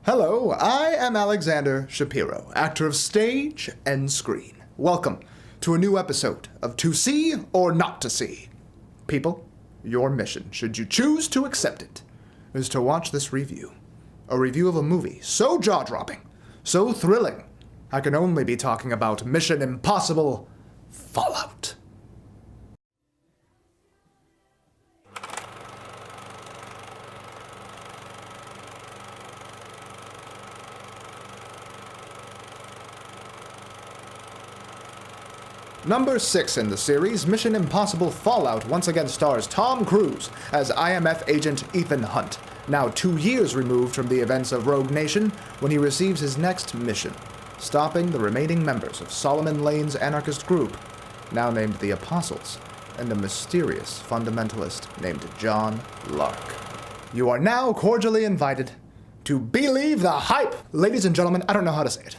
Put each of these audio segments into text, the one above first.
Hello, I am Alekzander Shapiro, actor of stage and screen. Welcome to a new episode of To See or Not to See. People, your mission, should you choose to accept it, is to watch this review. A review of a movie so jaw-dropping, so thrilling, I can only be talking about Mission Impossible Fallout. Number 6 in the series, Mission Impossible Fallout once again stars Tom Cruise as IMF agent Ethan Hunt, now 2 years removed from the events of Rogue Nation when he receives his next mission, stopping the remaining members of Solomon Lane's anarchist group, now named the Apostles, and a mysterious fundamentalist named John Lark. You are now cordially invited to believe the hype! Ladies and gentlemen, I don't know how to say it.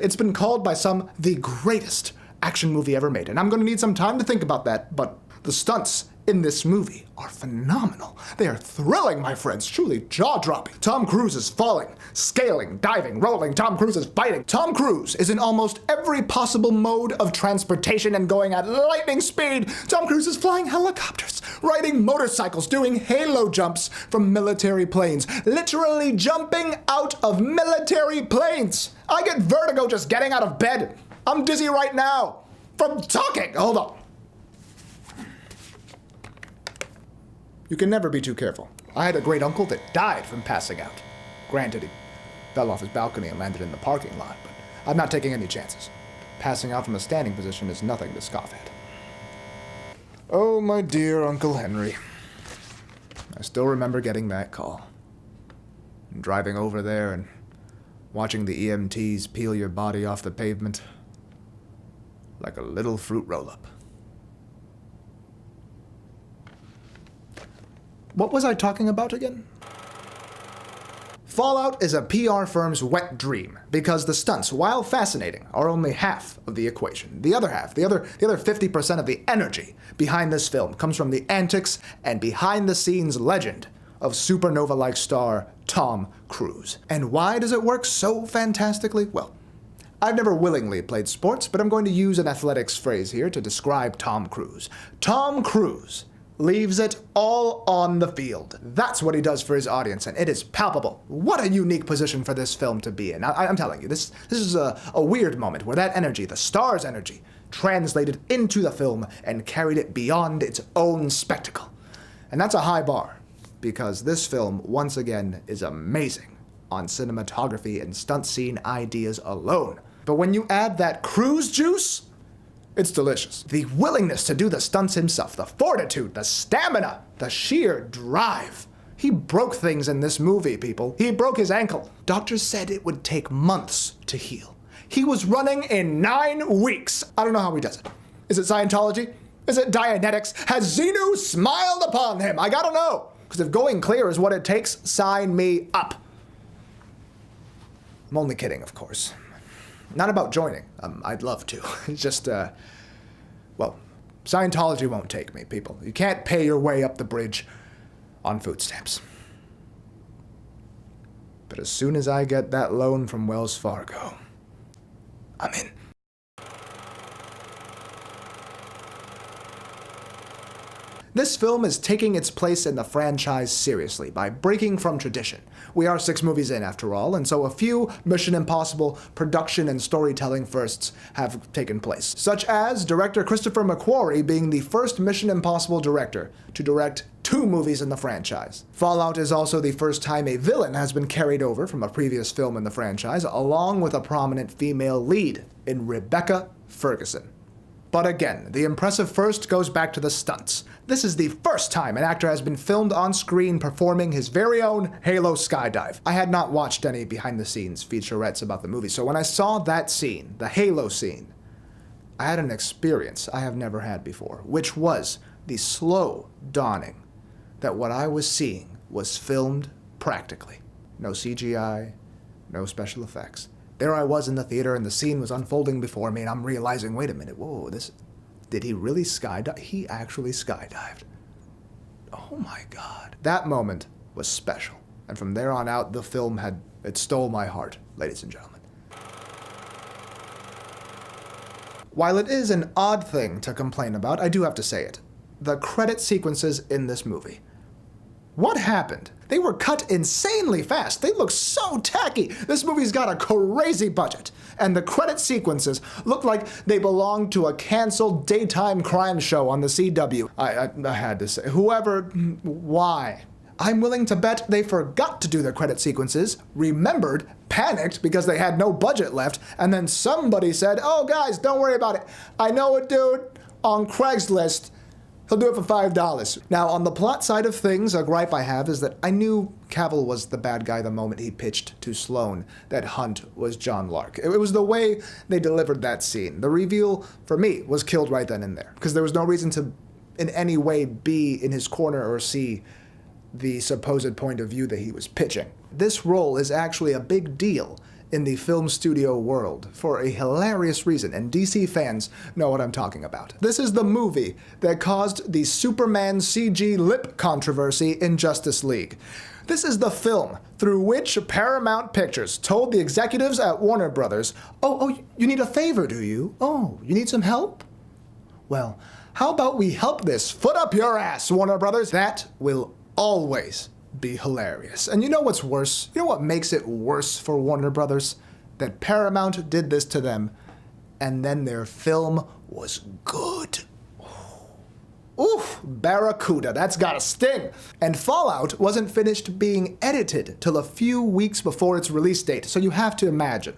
It's been called by some the greatest action movie ever made, and I'm going to need some time to think about that, but the stunts in this movie are phenomenal. They are thrilling, my friends, truly jaw-dropping. Tom Cruise is falling, scaling, diving, rolling. Tom Cruise is fighting. Tom Cruise is in almost every possible mode of transportation and going at lightning speed. Tom Cruise is flying helicopters, riding motorcycles, doing halo jumps from military planes, literally jumping out of military planes. I get vertigo just getting out of bed. I'm dizzy right now from talking. Hold on. You can never be too careful. I had a great uncle that died from passing out. Granted, he fell off his balcony and landed in the parking lot, but I'm not taking any chances. Passing out from a standing position is nothing to scoff at. Oh, my dear Uncle Henry. I still remember getting that call. And driving over there and watching the EMTs peel your body off the pavement like a little fruit roll-up. What was I talking about again? Fallout is a PR firm's wet dream because the stunts, while fascinating, are only half of the equation. The other half, the other 50% of the energy behind this film comes from the antics and behind-the-scenes legend of supernova-like star Tom Cruise. And why does it work so fantastically? Well, I've never willingly played sports, but I'm going to use an athletics phrase here to describe Tom Cruise. Tom Cruise leaves it all on the field. That's what he does for his audience, and it is palpable. What a unique position for this film to be in. I'm telling you, this is a weird moment where that energy, the star's energy, translated into the film and carried it beyond its own spectacle. And that's a high bar, because this film, once again, is amazing on cinematography and stunt scene ideas alone. But when you add that Cruise juice, it's delicious. The willingness to do the stunts himself, the fortitude, the stamina, the sheer drive. He broke things in this movie, people. He broke his ankle. Doctors said it would take months to heal. He was running in 9 weeks. I don't know how he does it. Is it Scientology? Is it Dianetics? Has Xenu smiled upon him? I gotta know. Because if going clear is what it takes, sign me up. I'm only kidding, of course. Not about joining. I'd love to. It's just, well, Scientology won't take me, people. You can't pay your way up the bridge on food stamps. But as soon as I get that loan from Wells Fargo, I'm in. This film is taking its place in the franchise seriously by breaking from tradition. We are 6 movies in, after all, and so a few Mission Impossible production and storytelling firsts have taken place, such as director Christopher McQuarrie being the first Mission Impossible director to direct 2 movies in the franchise. Fallout is also the first time a villain has been carried over from a previous film in the franchise, along with a prominent female lead in Rebecca Ferguson. But again, the impressive first goes back to the stunts. This is the first time an actor has been filmed on screen performing his very own Halo skydive. I had not watched any behind-the-scenes featurettes about the movie, so when I saw that scene, the Halo scene, I had an experience I have never had before, which was the slow dawning that what I was seeing was filmed practically. No CGI, no special effects. There I was in the theater, and the scene was unfolding before me, and I'm realizing, wait a minute, whoa, did he really skydive? He actually skydived. Oh my God. That moment was special. And from there on out, the film it stole my heart, ladies and gentlemen. While it is an odd thing to complain about, I do have to say it. The credit sequences in this movie. What happened? They were cut insanely fast. They look so tacky. This movie's got a crazy budget. And the credit sequences look like they belong to a canceled daytime crime show on the CW. I had to say, why? I'm willing to bet they forgot to do their credit sequences, remembered, panicked because they had no budget left, and then somebody said, oh guys, don't worry about it. I know a dude on Craigslist. He'll do it for $5. Now, on the plot side of things, a gripe I have is that I knew Cavill was the bad guy the moment he pitched to Sloane that Hunt was John Lark. It was the way they delivered that scene. The reveal, for me, was killed right then and there, because there was no reason to in any way be in his corner or see the supposed point of view that he was pitching. This role is actually a big deal in the film studio world for a hilarious reason, and DC fans know what I'm talking about. This is the movie that caused the Superman CG lip controversy in Justice League. This is the film through which Paramount Pictures told the executives at Warner Brothers, oh, you need a favor, do you? Oh, you need some help? Well, how about we help this foot up your ass, Warner Brothers? That will always be hilarious. And you know what's worse? You know what makes it worse for Warner Brothers? That Paramount did this to them, and then their film was good. Oof, Barracuda, that's gotta sting. And Fallout wasn't finished being edited till a few weeks before its release date, so you have to imagine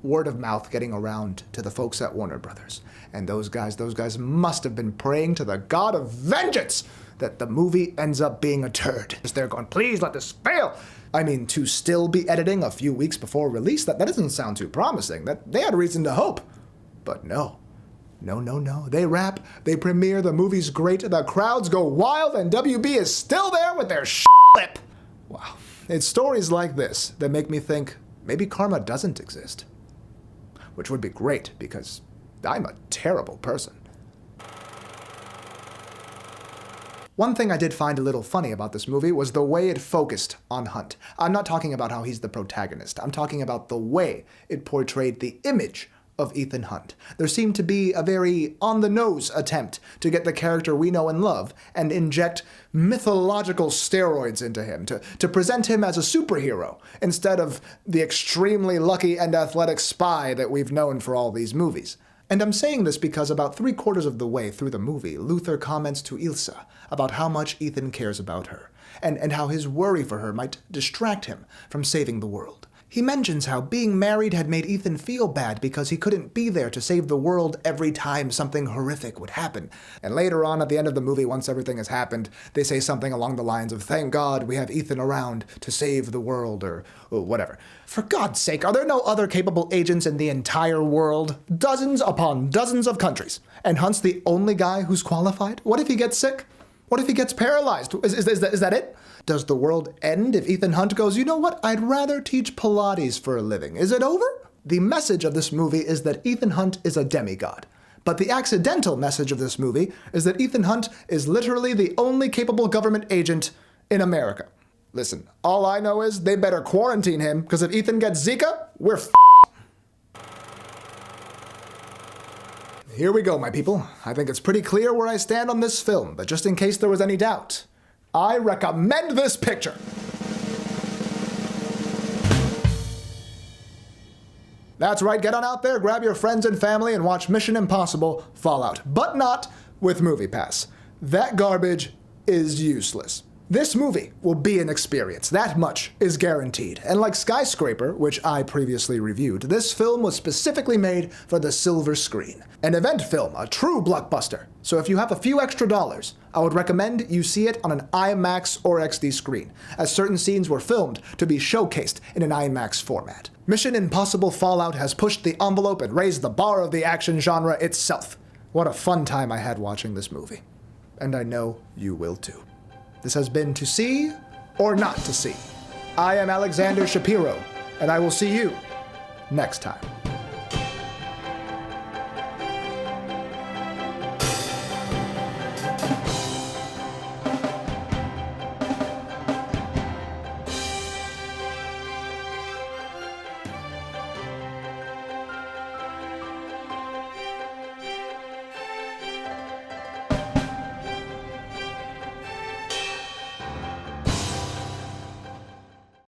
word of mouth getting around to the folks at Warner Brothers. And those guys must have been praying to the god of vengeance that the movie ends up being a turd. They're going, please let this fail. I mean, to still be editing a few weeks before release, that doesn't sound too promising. That they had reason to hope. But no. They wrap, they premiere, the movie's great, the crowds go wild, and WB is still there with their lip. Wow. It's stories like this that make me think maybe karma doesn't exist. Which would be great, because I'm a terrible person. One thing I did find a little funny about this movie was the way it focused on Hunt. I'm not talking about how he's the protagonist. I'm talking about the way it portrayed the image of Ethan Hunt. There seemed to be a very on-the-nose attempt to get the character we know and love and inject mythological steroids into him, to present him as a superhero instead of the extremely lucky and athletic spy that we've known for all these movies. And I'm saying this because about 3/4 of the way through the movie, Luther comments to Ilsa about how much Ethan cares about her, and how his worry for her might distract him from saving the world. He mentions how being married had made Ethan feel bad because he couldn't be there to save the world every time something horrific would happen. And later on, at the end of the movie, once everything has happened, they say something along the lines of, thank God we have Ethan around to save the world, or whatever. For God's sake, are there no other capable agents in the entire world? Dozens upon dozens of countries. And Hunt's the only guy who's qualified? What if he gets sick? What if he gets paralyzed? Is that it? Does the world end if Ethan Hunt goes, you know what, I'd rather teach Pilates for a living? Is it over? The message of this movie is that Ethan Hunt is a demigod. But the accidental message of this movie is that Ethan Hunt is literally the only capable government agent in America. Listen, all I know is they better quarantine him, because if Ethan gets Zika, we're Here we go, my people. I think it's pretty clear where I stand on this film, but just in case there was any doubt, I recommend this picture. That's right, get on out there, grab your friends and family, and watch Mission Impossible Fallout. But not with MoviePass. That garbage is useless. This movie will be an experience, that much is guaranteed. And like Skyscraper, which I previously reviewed, this film was specifically made for the silver screen. An event film, a true blockbuster. So if you have a few extra dollars, I would recommend you see it on an IMAX or XD screen, as certain scenes were filmed to be showcased in an IMAX format. Mission Impossible Fallout has pushed the envelope and raised the bar of the action genre itself. What a fun time I had watching this movie. And I know you will too. This has been To See or Not to See. I am Alekzander Shapiro, and I will see you next time.